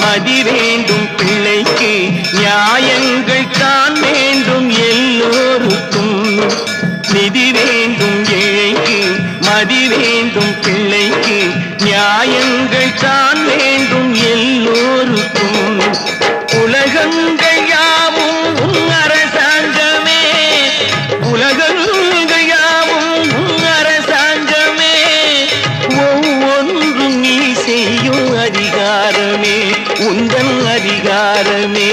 மதி வேண்டும் பிள்ளைக்கு நியாயங்கள் தான் வேண்டும் எல்லோருக்கும் நிதி வேண்டும் ஏழைக்கு மதி வேண்டும் பிள்ளைக்கு நியாயங்கள் தான் வேண்டும் எல்லோருக்கும் உலகங்கள் யாவும் உன் அரசாங்கமே உலகங்கள் யாவும் உன் அரசாங்கமே ஒவ்வொன்றும் நீ செய்யும் அதிகாரமே உந்தன் அதிகாரமே